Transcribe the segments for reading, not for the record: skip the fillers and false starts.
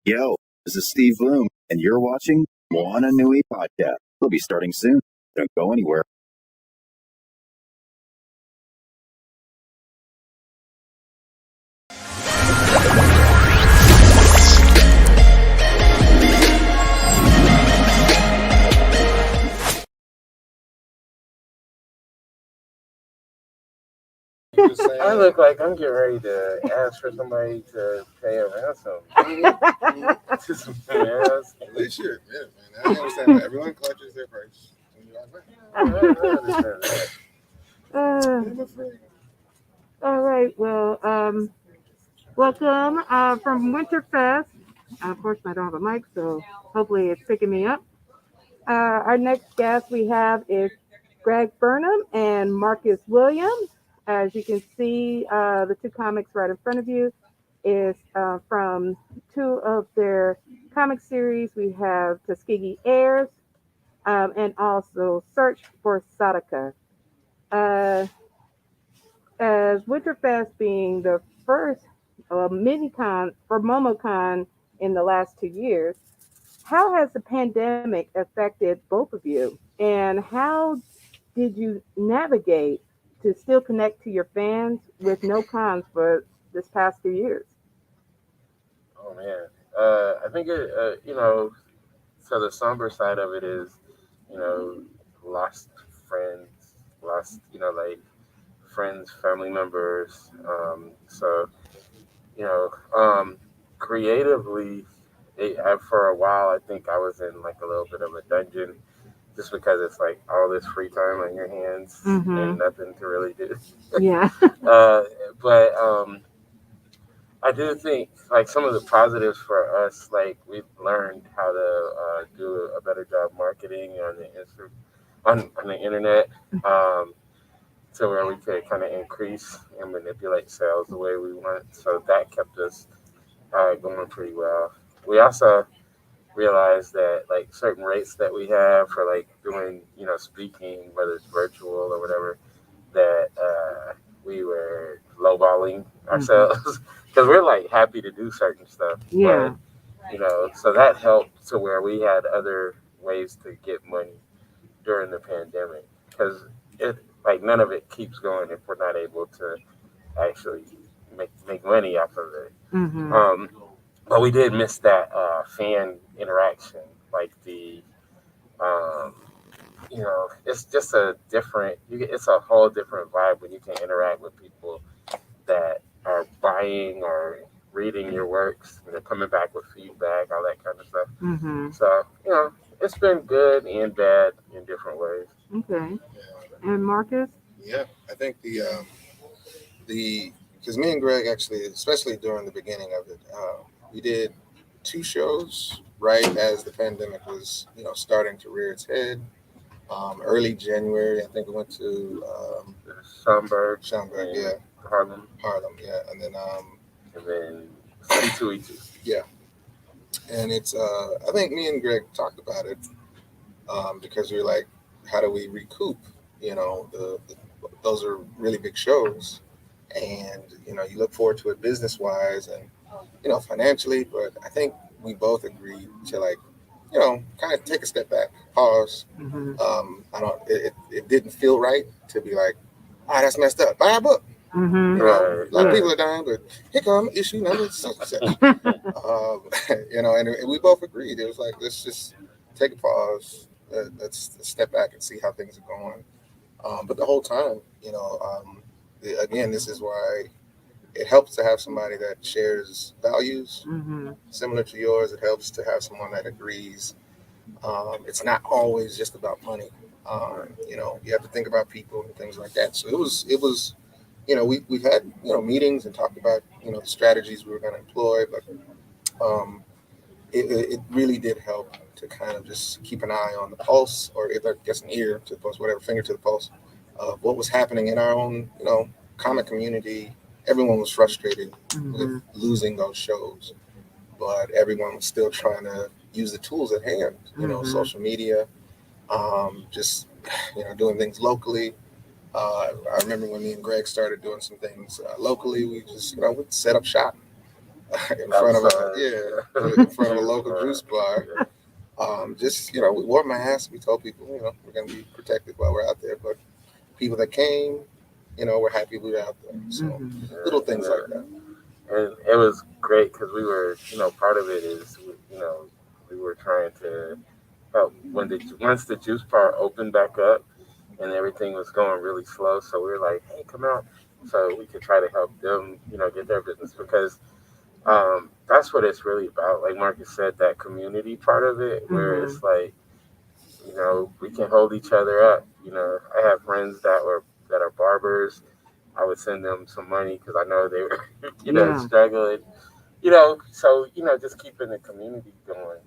Yo, this is Steve Bloom, and you're watching Moana Nui podcast. We'll be starting soon. Don't go anywhere. I look like I'm getting ready to ask for somebody to pay a ransom. To some ass. They should, man. I understand that everyone clutches their purse. I understand that. I'm afraid. All right. Well, welcome from Winterfest. Unfortunately, I don't have a mic, so hopefully it's picking me up. Our next guest we have is Greg Burnham and Marcus Williams. As you can see, the two comics right in front of you is from two of their comic series. We have Tuskegee Heirs and also Search for Sadiqah. As Winterfest being the first mini-con for MomoCon in the last 2 years, how has the pandemic affected both of you? And how did you navigate to still connect to your fans with no cons for this past 2 years? Oh man, I think it. So the somber side of it is, lost friends, lost, like friends, family members. Creatively, for a while, I think I was in like a little bit of a dungeon. Just because it's like all this free time on your hands and nothing to really do. Yeah. But I do think like some of the positives for us, like we've learned how to do a better job marketing on the internet, to where we could kind of increase and manipulate sales the way we want. So that kept us going pretty well. We also realize that like certain rates that we have for like doing speaking, whether it's virtual or whatever, that we were lowballing ourselves because we're like happy to do certain stuff. Yeah. But, so that helped to where we had other ways to get money during the pandemic because it like none of it keeps going if we're not able to actually make money off of it. But we did miss that fan interaction, like it's just a different. It's a whole different vibe when you can interact with people that are buying or reading your works, coming back with feedback, all that kind of stuff. So it's been good and bad in different ways. Okay. And Marcus? Yeah, I think because me and Greg actually, especially during the beginning of it, we did 2 shows right as the pandemic was, starting to rear its head. Early January, I think we went to Schaumburg, yeah, Harlem, yeah, and then C2E2. Yeah, and it's I think me and Greg talked about it because we were like, how do we recoup? Those are really big shows, and you look forward to it business wise and financially, but I think we both agreed to like kind of take a step back, pause. It didn't feel right to be like, that's messed up, buy a book. A lot of people are dying, but here come issue number 6. And we both agreed. It was like, let's just take a pause. Let's step back and see how things are going. But the whole time, again, this is why it helps to have somebody that shares values similar to yours. It helps to have someone that agrees. It's not always just about money. You have to think about people and things like that. So it was. We've had meetings and talked about the strategies we were going to employ, but it really did help to kind of just keep an eye on the pulse, or I guess an ear to the pulse, whatever, finger to the pulse of what was happening in our own comic community. Everyone was frustrated with losing those shows, but everyone was still trying to use the tools at hand. Social media, just doing things locally. I remember when me and Greg started doing some things locally. We just, we'd set up shop in front of Outside, in front of a juice local bar. juice bar. Yeah. Just we wore masks. We told people, we're gonna be protected while we're out there. But people that came, we're happy we were out there. So Mhm. little things like that. And it was great because we were, part of it is, we were trying to help once the juice bar opened back up and everything was going really slow. So we were like, hey, come out, so we could try to help them, get their business because that's what it's really about. Like Marcus said, that community part of it, where Mhm. it's like, we can hold each other up. I have friends that are barbers. I would send them some money because I know they were, Yeah. struggling. So just keeping the community going.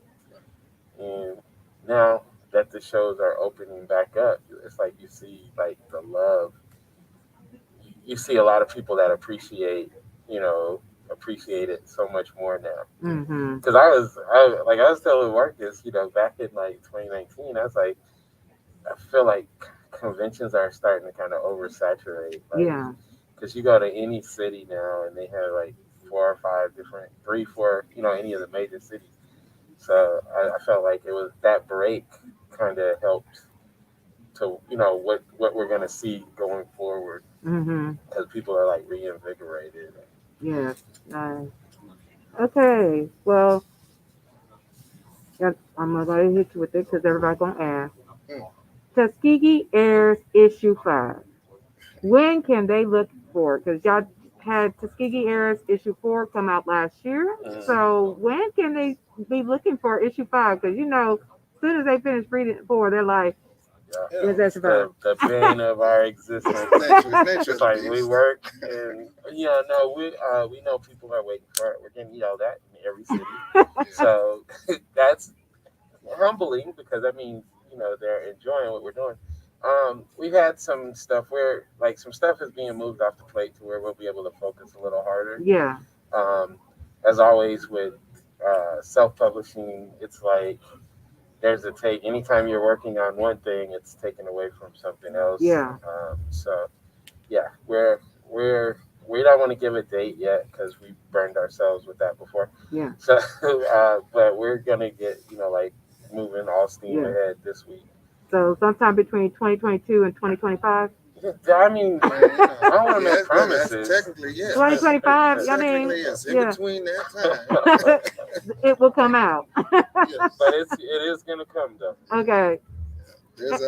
And now that the shows are opening back up, it's like you see like the love. You see a lot of people that you know, appreciate it so much more now. Mhm. Because I was telling Marcus, back in like 2019, I was like, I feel like conventions are starting to kind of oversaturate. Like, Yeah. because you go to any city now and they have like 4 or 5 different, 3, 4, any of the major cities. So I felt like it was that break kind of helped to, what we're gonna see going forward Mhm. because people are like reinvigorated. Yes. Nice. Okay. Well, yeah, I'm gonna go ahead and hit you with it because everybody's gonna ask. Mm. Tuskegee Heirs issue 5. When can they look for it? Because y'all had Tuskegee Heirs issue 4 come out last year. So when can they be looking for issue 5? Because as soon as they finish reading 4, they're like, Yeah, when's issue 5? the bane of our existence. Nature It's like we work and no, we know people are waiting for it. We're getting yelled at in every city, so that's humbling because that means they're enjoying what we're doing. We've had some stuff where like some stuff is being moved off the plate to where we'll be able to focus a little harder. Yeah. As always with self-publishing, it's like there's a take. Anytime you're working on one thing, it's taken away from something else. Yeah. So yeah, we don't want to give a date yet because we burned ourselves with that before. Yeah. So, but we're gonna get like moving all steam Yeah. ahead this week. So sometime between 2022 and 2025. I mean, I don't want to make That's promises. technically, yeah. 2025. I mean, Technically, yes. In yeah. between that time, It will come out. yes. But it is gonna come though. Okay. There's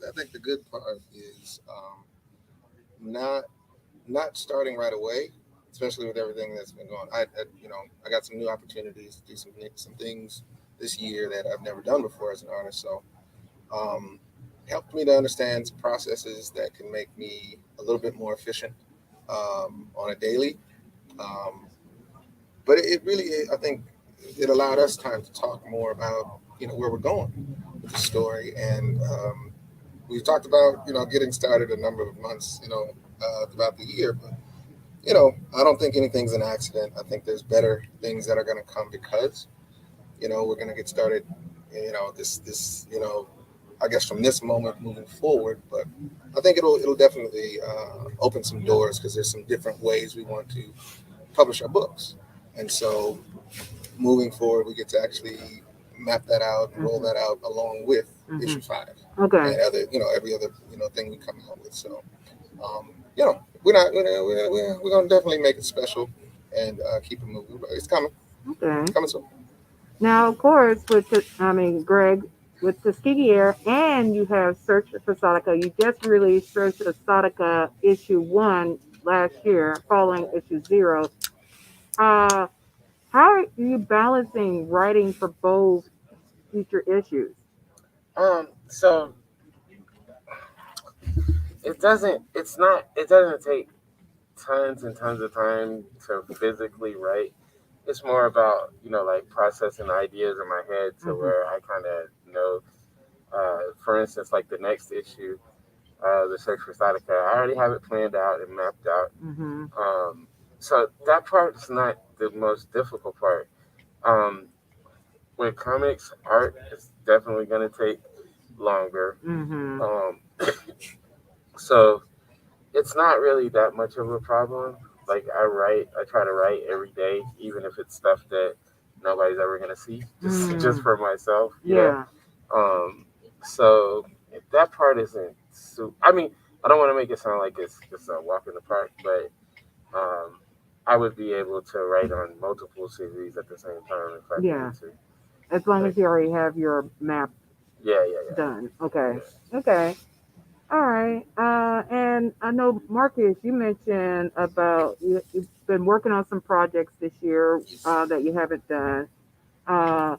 I think the good part is not starting right away, especially with everything that's been going. I got some new opportunities to do some things this year that I've never done before as an artist. So helped me to understand some processes that can make me a little bit more efficient on a daily. But it really, I think, it allowed us time to talk more about where we're going with the story, and we talked about getting started a number of months throughout the year, but I don't think anything's an accident. I think there's better things that are going to come because we're going to get started this I guess from this moment moving forward. But I think it'll definitely open some doors because there's some different ways we want to publish our books, and so moving forward we get to actually map that out and roll that out along with issue 5 Okay. and other every other thing we come out with. So we're gonna definitely make it special and keep it moving. But it's coming. Okay. It's coming soon. Now, of course, Greg, with Tuskegee Air, and you have Search for Sadiqah. You just released Search for Sadiqah issue 1 last year, following issue 0. How are you balancing writing for both future issues? So it doesn't take tons and tons of time to physically write. It's more about like processing ideas in my head to where I kind of know. For instance, like the next issue, the Search for Sadiqah, I already have it planned out and mapped out. So that part's not the most difficult part. With comics, art is definitely going to take longer. So it's not really that much of a problem. like I try to write every day, even if it's stuff that nobody's ever gonna see, just for myself. Yeah. So that part isn't. I mean, I don't want to make it sound like it's just a walk in the park, but I would be able to write on multiple series at the same time if I Yeah. needed to. As long as you already have your map Yeah. done. Okay. Okay. All right. And I know, Marcus, you mentioned about you've been working on some projects this year that you haven't done. Uh,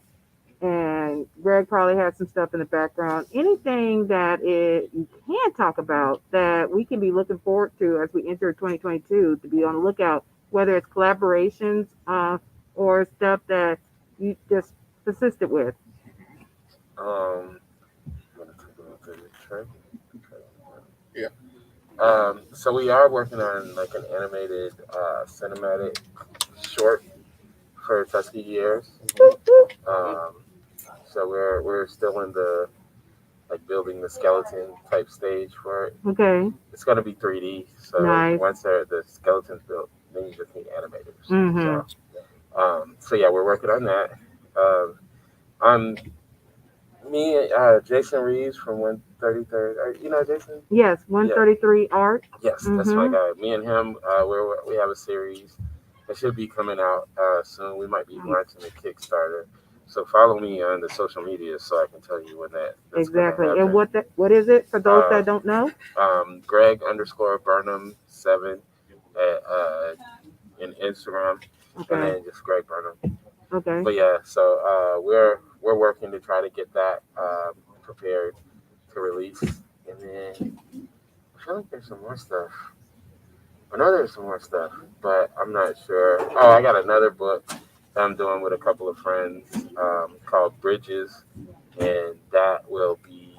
and Greg probably has some stuff in the background. Anything that you can talk about that we can be looking forward to as we enter 2022 to be on the lookout, whether it's collaborations or stuff that you just persisted with. I'm gonna take a look at it, okay? Yeah. So we are working on like an animated cinematic short for Tuskegee Heirs. Um, so we're still in the like building the skeleton type stage for it. Okay. It's gonna be 3D. So Nice. once the skeleton's built, then you just need animators. Mm-hmm. So yeah, we're working on that. I'm me, Jason Reeves from 133rd. You know Jason? Yes, 133 art. Yes, that's my guy. Me and him, we have a series that should be coming out soon. We might be launching a Kickstarter. So follow me on the social media so I can tell you when that's Exactly. gonna And happen. what is it for those that don't know? Greg _ Burnham 7 at in Instagram, and Okay. then just Greg Burnham. Okay. But yeah, so we're working to try to get that prepared to release, and then I feel like there's some more stuff. I know there's some more stuff, but I'm not sure. Oh, I got another book that I'm doing with a couple of friends called Bridges, and that will be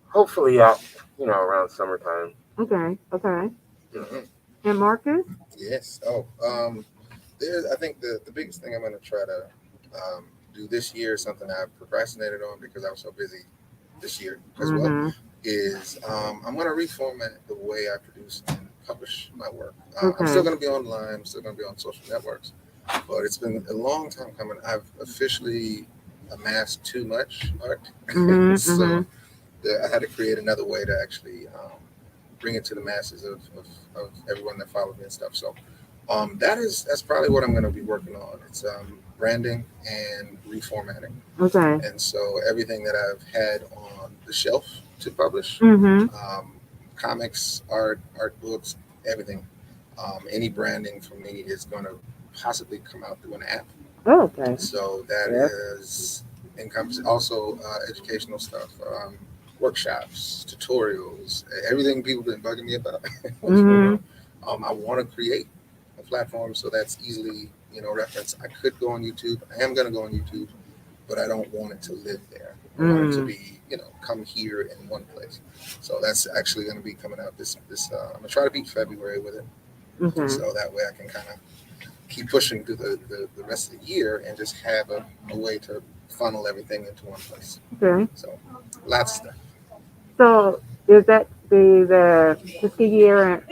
hopefully out, around summertime. Okay. Okay. Mm-hmm. And Marcus? Yes. I think the biggest thing I'm going to try to do this year, something I've procrastinated on because I was so busy this year as well, is I'm going to reformat the way I produce and publish my work. I'm still going to be online. I'm still going to be on social networks, but it's been a long time coming. I've officially amassed too much art, so I had to create another way to actually bring it to the masses of everyone that follows me and stuff. So that's probably what I'm going to be working on. It's branding and reformatting. Okay. And so everything that I've had on the shelf to publish, comics, art books, everything, any branding from me is going to possibly come out through an app. Okay. So that is encompassing also educational stuff, workshops, tutorials, everything people have been bugging me about. I want to create a platform so that's easily, referenced. I could go on YouTube. I am going to go on YouTube, but I don't want it to live there. I want it to be, come here in one place. So that's actually going to be coming out this I'm going to try to beat February with it. So that way I can kind of keep pushing through the rest of the year and just have a way to funnel everything into one place. Okay. So lots of stuff. So is that the Tuskegee Heirs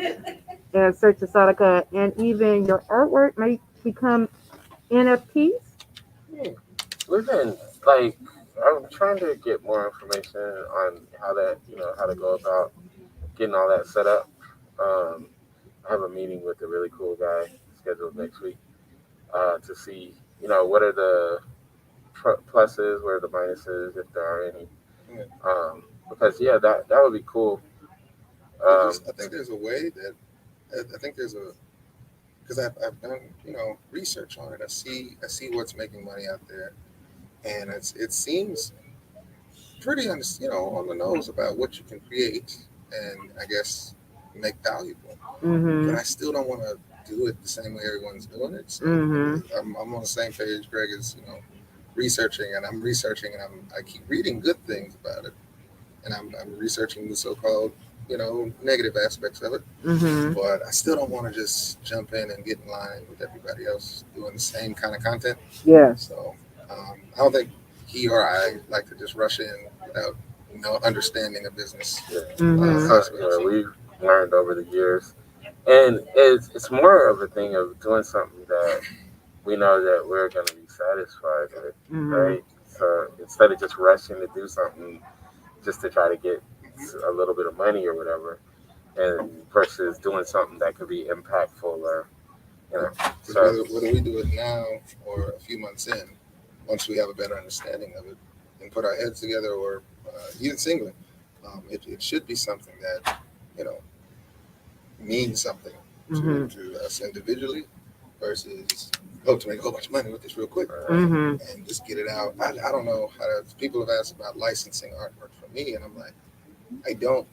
and Search of Sadiqah, and even your artwork may become NFTs? We've been I'm trying to get more information on how to go about getting all that set up. I have a meeting with a really cool guy scheduled next week to see, what are the pluses, what are the minuses, if there are any. Because that would be cool. I think there's a way that because I've done research on it. I see what's making money out there, and it seems pretty on the nose about what you can create and I guess make valuable. But I still don't want to do it the same way everyone's doing it. So I'm on the same page. Greg is researching, and I'm researching, and I keep reading good things about it, and I'm researching the so-called negative aspects of it. But I still don't want to just jump in and get in line with everybody else doing the same kind of content. Yeah. So I don't think he or I like to just rush in without understanding a business. We've learned over the years And it's more of a thing of doing something that we know that we're going to be satisfied with, right? So instead of just rushing to do something just to try to get a little bit of money or whatever, and versus doing something that could be impactful or, you know. So whether we do it now or a few months in, once we have a better understanding of it and put our heads together, or even singly, it should be something that, you know, means something to us individually versus hope to make a whole bunch of money with this real quick and just get it out. I don't know how to, people have asked about licensing artwork for me, and I'm like, I don't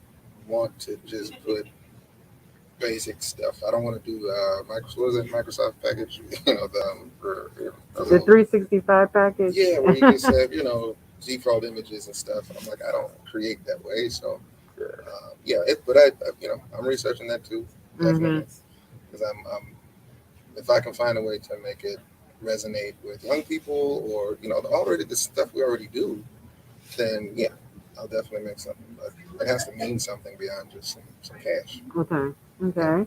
want to just put basic stuff. I don't want to do Microsoft package, you know, the 365 package. Yeah, where you just have, you know, default images and stuff. I'm like, I don't create that way. So but I you know, I'm researching that too, definitely, because I'm if I can find a way to make it resonate with young people, or, you know, the stuff we already do, then yeah, I'll definitely make something. But it has to mean something beyond just some cash. Okay.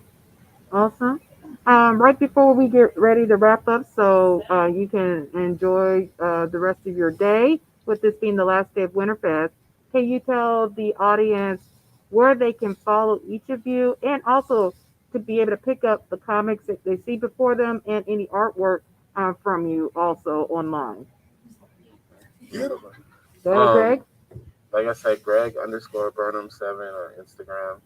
Awesome. Right before we get ready to wrap up, so you can enjoy the rest of your day, with this being the last day of Winterfest, can you tell the audience where they can follow each of you, and also to be able to pick up the comics that they see before them and any artwork from you also online? Go ahead, Greg. Like I said, Greg_Burnham7 on Instagram.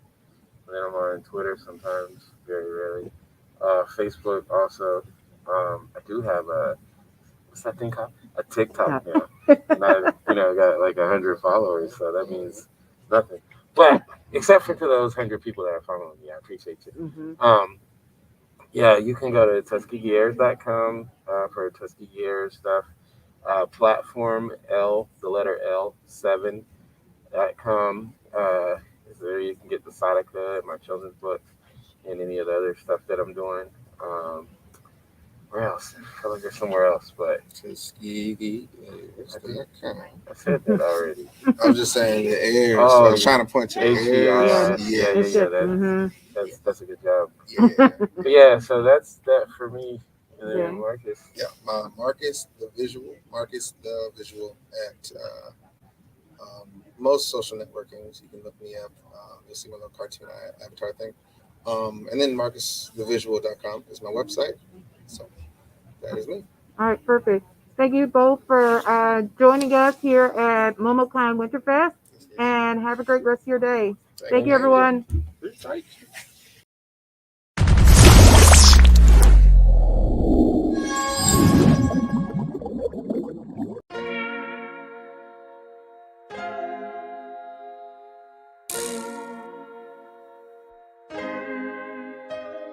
And then I'm on Twitter sometimes, very rarely. Facebook also. I do have what's that thing called? A TikTok now. And I, got like 100 followers, so that means nothing. But except for to those 100 people that are following me, I appreciate you. You can go to TuskegeeHeirs.com for Tuskegee Heirs stuff. Platform L, the letter L, 7.com. Is there you can get the Sadiqah and my children's books and any of the other stuff that I'm doing. Where else? I feel like there's somewhere else, but Tuskegee. I said that already. I was just saying the Heirs. So I was trying to point to the Heirs. That's a good job. Yeah. So that's that for me. And then Marcus. Yeah, Marcus the Visual at most social networkings. You can look me up. You'll see my little cartoon avatar thing. And then MarcusTheVisual.com is my website. So that is me. All right, perfect. Thank you both for joining us here at MomoCon Winterfest, and have a great rest of your day. Thank you, everyone.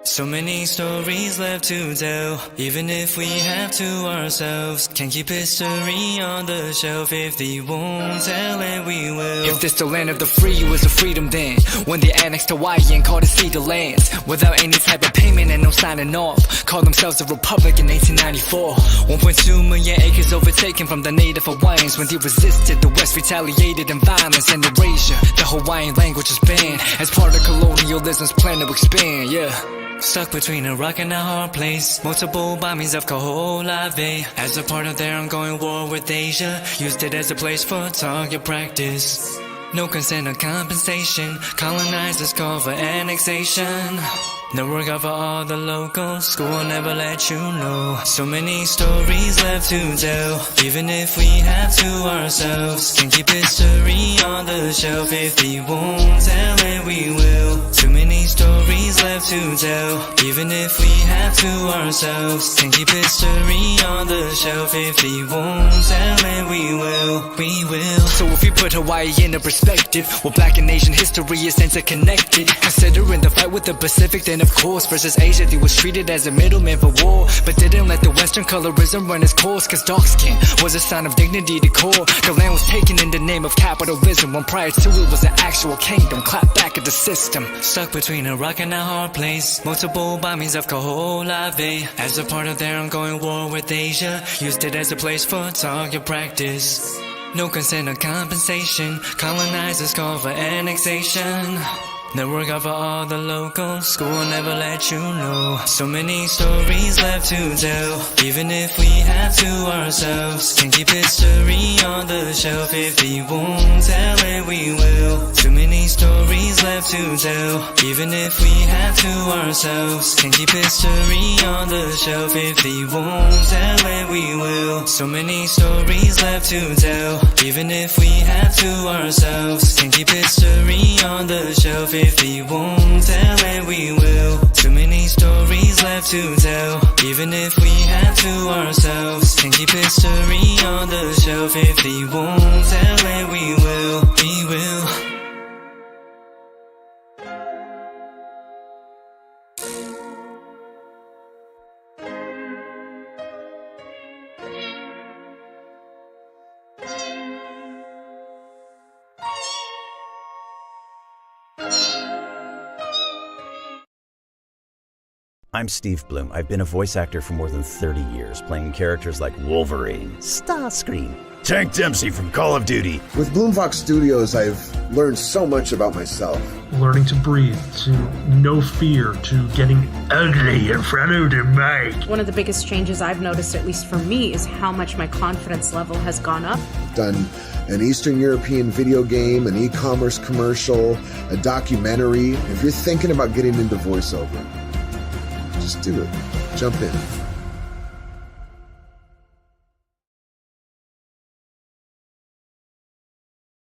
So many stories left to tell, even if we have to ourselves. Can't keep history on the shelf. If they won't tell it, we will. If this the land of the free, was a freedom then, when they annexed Hawaii and called it Cedar Lands, without any type of payment and no signing off. Called themselves a republic in 1894. 1.2 million acres overtaken from the native Hawaiians. When they resisted, the West retaliated in violence and erasure. The Hawaiian language was banned as part of colonialism's plan to expand. Stuck between a rock and a hard place. Multiple bombings of Kaho'olawe as a part of their ongoing war with Asia. Used it as a place for target practice. No consent or compensation. Colonizers call for annexation. No work out for all the locals. School will never let you know. So many stories left to tell, even if we have to ourselves. Can't keep history on the shelf. If they won't tell it, we will. Too many stories left to tell, even if we have to ourselves. Can't keep history on the shelf. If they won't tell it, we will. We will. So if you put Hawaii into perspective, well, Black and Asian history is interconnected. Considering the fight with the Pacific, then of course, versus Asia, they was treated as a middleman for war, but didn't let the Western colorism run its course, cause dark skin was a sign of dignity to core. The land was taken in the name of capitalism, when prior to it was an actual kingdom. Clap back at the system. Stuck between a rock and a hard place. Multiple bombings of Kaho'olawe as a part of their ongoing war with Asia. Used it as a place for target practice. No consent or compensation. Colonizers call for annexation. Network out for all the locals. School will never let you know. So many stories left to tell. Even if we have to ourselves, can keep history on the shelf. If we won't tell it, we will. Too many stories left to tell. Even if we have to ourselves, can keep history on the shelf. If we won't tell it, we will. So many stories left to tell. Even if we have to ourselves, can keep history on the shelf. If we won't tell it, we will. Too many stories left to tell. Even if we have to ourselves, can keep history on the shelf. If we won't tell it, we will. We will. I'm Steve Bloom. I've been a voice actor for more than 30 years, playing characters like Wolverine, Starscream, Tank Dempsey from Call of Duty. With Bloomfox Studios, I've learned so much about myself. Learning to breathe, to no fear, to getting ugly in front of the mic. One of the biggest changes I've noticed, at least for me, is how much my confidence level has gone up. I've done an Eastern European video game, an e-commerce commercial, a documentary. If you're thinking about getting into voiceover, just do it. Jump in.